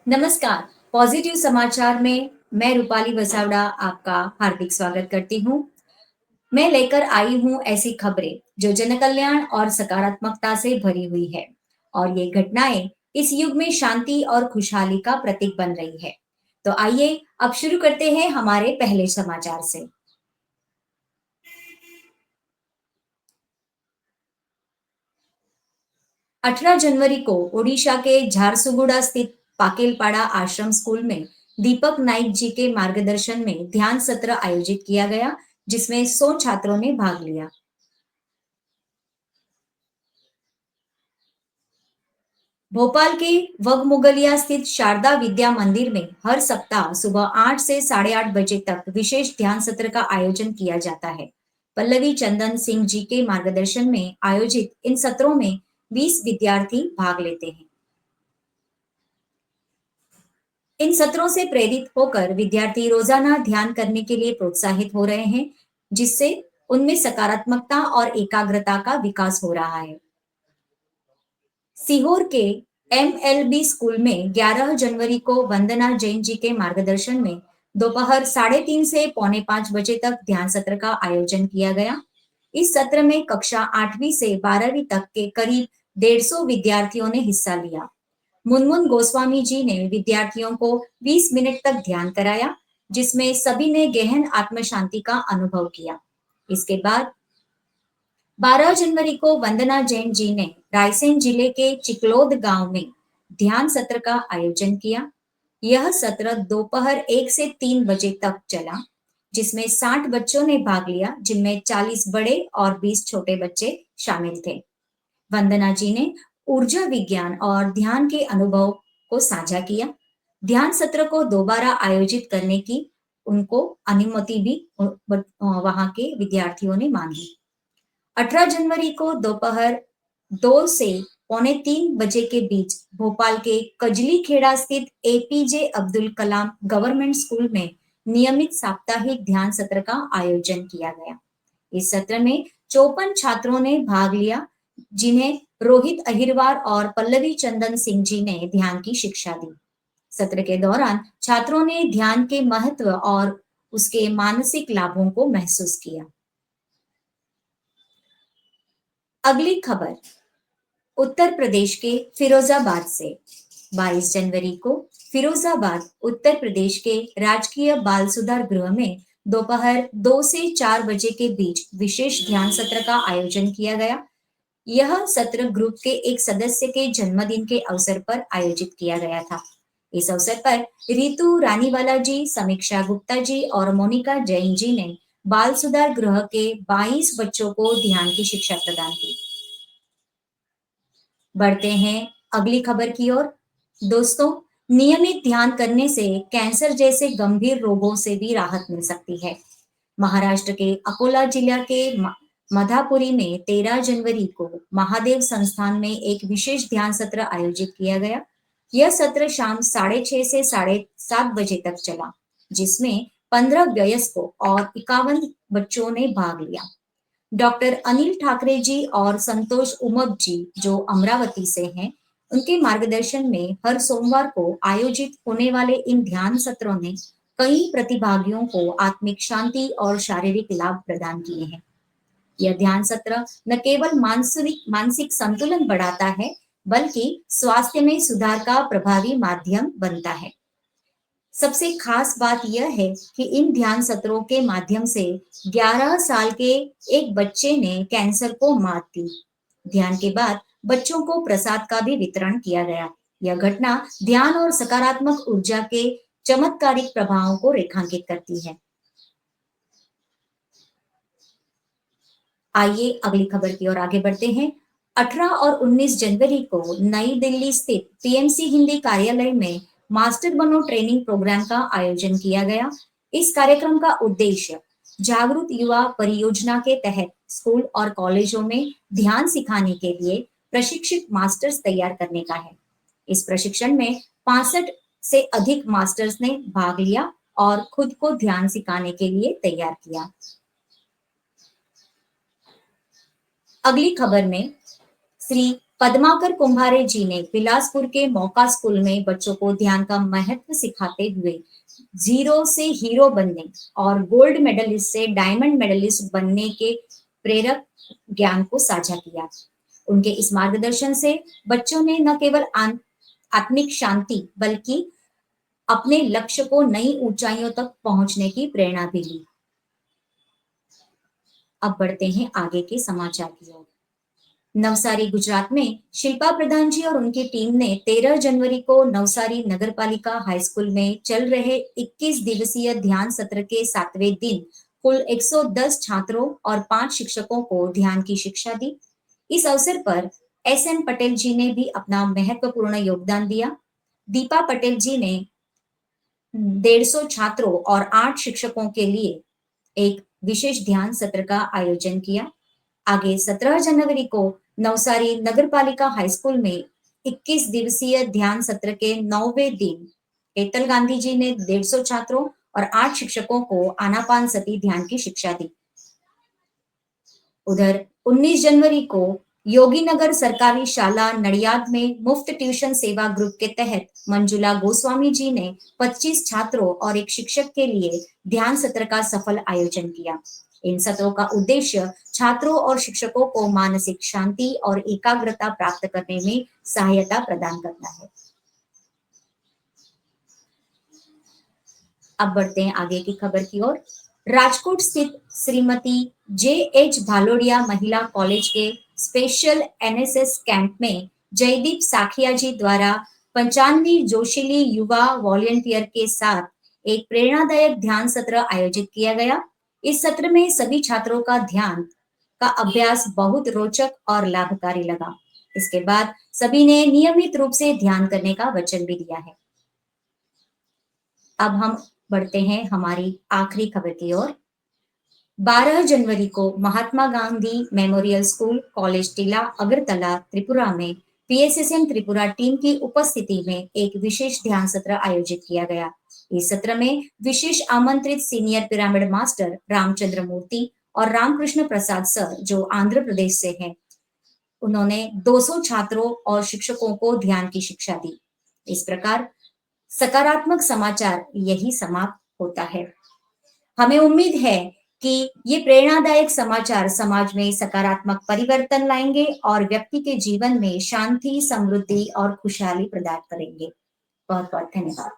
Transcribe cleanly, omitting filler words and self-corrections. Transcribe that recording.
नमस्कार। पॉजिटिव समाचार में मैं रूपाली वसावड़ा आपका हार्दिक स्वागत करती हूँ। मैं लेकर आई हूँ ऐसी खबरें जो जनकल्याण और सकारात्मकता से भरी हुई है और ये घटनाएं इस युग में शांति और खुशहाली का प्रतीक बन रही है। तो आइए अब शुरू करते हैं हमारे पहले समाचार से। 18 जनवरी को ओडिशा के झारसुगुड़ा स्थित पाकेलपाड़ा आश्रम स्कूल में दीपक नाइक जी के मार्गदर्शन में ध्यान सत्र आयोजित किया गया, जिसमें 100 छात्रों ने भाग लिया। भोपाल के वग मुगलिया स्थित शारदा विद्या मंदिर में हर सप्ताह सुबह 8 से 8:30 बजे तक विशेष ध्यान सत्र का आयोजन किया जाता है। पल्लवी चंदन सिंह जी के मार्गदर्शन में आयोजित इन सत्रों में 20 विद्यार्थी भाग लेते हैं। इन सत्रों से प्रेरित होकर विद्यार्थी रोजाना ध्यान करने के लिए प्रोत्साहित हो रहे हैं, जिससे उनमें सकारात्मकता और एकाग्रता का विकास हो रहा है। सीहोर के एमएलबी स्कूल में 11 जनवरी को वंदना जैन जी के मार्गदर्शन में दोपहर 3:30 से पौने 5 बजे तक ध्यान सत्र का आयोजन किया गया। इस सत्र में कक्षा 8वीं से 12वीं तक के करीब 150 विद्यार्थियों ने हिस्सा लिया। मुनमुन गोस्वामी जी ने विद्यार्थियों को 20 मिनट तक ध्यान कराया, जिसमें सभी ने गहन आत्म शांति का अनुभव किया। इसके बाद 12 जनवरी को वंदना जैन जी ने रायसेन जिले के चिकलोद गांव में ध्यान सत्र का आयोजन किया। यह सत्र दोपहर 1 से 3 बजे तक चला, जिसमें 60 बच्चों ने भाग लिया, जिनमें 40 बड़े और 20 छोटे बच्चे शामिल थे। वंदना जी ने ऊर्जा विज्ञान और ध्यान के अनुभव को साझा किया। ध्यान सत्र को दोबारा आयोजित करने की उनको अनुमति भी वहां के विद्यार्थियों ने मांगी। 18 जनवरी को दोपहर 2 से पौने 3 बजे के बीच भोपाल के कजली खेड़ा स्थित APJ Abdul Kalam government school में नियमित साप्ताहिक ध्यान सत्र का आयोजन किया गया। इस सत्र में 54 छात्रों ने भाग लिया, जिन्हें रोहित अहिरवार और पल्लवी चंदन सिंह जी ने ध्यान की शिक्षा दी। सत्र के दौरान छात्रों ने ध्यान के महत्व और उसके मानसिक लाभों को महसूस किया। अगली खबर उत्तर प्रदेश के फिरोजाबाद से। 22 जनवरी को फिरोजाबाद उत्तर प्रदेश के राजकीय बाल सुधार गृह में दोपहर 2 से 4 बजे के बीच विशेष ध्यान सत्र का आयोजन किया गया। यह सत्र ग्रुप के एक सदस्य के जन्मदिन के अवसर पर आयोजित किया गया था। इस अवसर पर रितु रानीवाला जी, समीक्षा गुप्ता जी और मोनिका जैन जी ने बाल सुधार गृह के 22 बच्चों को ध्यान की शिक्षा प्रदान की। बढ़ते हैं अगली खबर की ओर। दोस्तों, नियमित ध्यान करने से कैंसर जैसे गंभीर रोगों से भी राहत मिल सकती है। महाराष्ट्र के अकोला जिला के मधापुरी में 13 जनवरी को महादेव संस्थान में एक विशेष ध्यान सत्र आयोजित किया गया। यह सत्र शाम 6:30 से 7:30 बजे तक चला, जिसमें 15 वयस्कों और 51 बच्चों ने भाग लिया। डॉक्टर अनिल ठाकरे जी और संतोष उमप जी, जो अमरावती से हैं, उनके मार्गदर्शन में हर सोमवार को आयोजित होने वाले इन ध्यान सत्रों ने कई प्रतिभागियों को आत्मिक शांति और शारीरिक लाभ प्रदान किए हैं। यह ध्यान सत्र न केवल मानसिक मानसिक संतुलन बढ़ाता है, बल्कि स्वास्थ्य में सुधार का प्रभावी माध्यम बनता है। सबसे खास बात यह है कि इन ध्यान सत्रों के माध्यम से 11 साल के एक बच्चे ने कैंसर को मात दी। ध्यान के बाद बच्चों को प्रसाद का भी वितरण किया गया। यह घटना ध्यान और सकारात्मक ऊर्जा के चमत्कारिक प्रभावों को रेखांकित करती है। आइए अगली खबर की ओर आगे बढ़ते हैं। 18 और 19 जनवरी को नई दिल्ली स्थित पीएमसी हिंदी कार्यालय में मास्टर बनो ट्रेनिंग प्रोग्राम का आयोजन किया गया। इस कार्यक्रम का उद्देश्य जागरूक युवा परियोजना के तहत स्कूल और कॉलेजों में ध्यान सिखाने के लिए प्रशिक्षित मास्टर्स तैयार करने का है। इस प्रशिक्षण में 65 से अधिक मास्टर्स ने भाग लिया और खुद को ध्यान सिखाने के लिए तैयार किया। अगली खबर में श्री पद्माकर कुंभारे जी ने बिलासपुर के मौका स्कूल में बच्चों को ध्यान का महत्व सिखाते हुए जीरो से हीरो बनने और गोल्ड मेडलिस्ट से डायमंड मेडलिस्ट बनने के प्रेरक ज्ञान को साझा किया। उनके इस मार्गदर्शन से बच्चों ने न केवल आत्मिक शांति बल्कि अपने लक्ष्य को नई ऊंचाइयों तक पहुंचने की प्रेरणा भी ली। अब बढ़ते हैं आगे के समाचार की ओर। नवसारी गुजरात में शिल्पा प्रधान जी और उनकी टीम ने 13 जनवरी को नवसारी नगरपालिका हाई स्कूल में चल रहे 21 दिवसीय ध्यान सत्र के 7वें दिन कुल 110 छात्रों और 5 शिक्षकों को ध्यान की शिक्षा दी। इस अवसर पर एसएन पटेल जी ने भी अपना महत्वपूर्ण योगदान दिया। दीपा पटेल जी ने 150 छात्रों और 8 शिक्षकों के लिए एक विशेष ध्यान सत्र का आयोजन किया। आगे 17 जनवरी को नवसारी नगरपालिका हाई स्कूल में 21 दिवसीय ध्यान सत्र के 9वें दिन हेतल गांधी जी ने 150 छात्रों और 8 शिक्षकों को आनापानसती ध्यान की शिक्षा दी। उधर 19 जनवरी को योगीनगर सरकारी शाला नडियाद में मुफ्त ट्यूशन सेवा ग्रुप के तहत मंजुला गोस्वामी जी ने 25 छात्रों और एक शिक्षक के लिए ध्यान सत्र का सफल आयोजन किया। इन सत्रों का उद्देश्य छात्रों और शिक्षकों को मानसिक शांति और एकाग्रता प्राप्त करने में सहायता प्रदान करना है। अब बढ़ते हैं आगे की खबर की ओर। राजकोट स्थित श्रीमती जे.एच. भालोड़िया महिला कॉलेज के स्पेशल एनएसएस कैंप में जयदीप साखिया जी द्वारा 95 जोशीली युवा वॉलंटियर के साथ एक प्रेरणादायक ध्यान सत्र आयोजित किया गया। इस सत्र में सभी छात्रों का ध्यान का अभ्यास बहुत रोचक और लाभकारी लगा। इसके बाद सभी ने नियमित रूप से ध्यान करने का वचन भी दिया है। अब हम बढ़ते हैं हमारी आखिरी खबर की ओर। 12 जनवरी को Mahatma Gandhi memorial school college टीला अगरतला त्रिपुरा में पीएसएसएम त्रिपुरा टीम की उपस्थिति में एक विशेष ध्यान सत्र आयोजित किया गया। इस सत्र में विशेष आमंत्रित सीनियर पिरामिड मास्टर रामचंद्र मूर्ति और रामकृष्ण प्रसाद सर जो आंध्र प्रदेश से हैं, उन्होंने 200 छात्रों और शिक्षकों को ध्यान की शिक्षा दी। इस प्रकार सकारात्मक समाचार यही समाप्त होता है। हमें उम्मीद है कि ये प्रेरणादायक समाचार समाज में सकारात्मक परिवर्तन लाएंगे और व्यक्ति के जीवन में शांति, समृद्धि और खुशहाली प्रदान करेंगे। बहुत बहुत धन्यवाद।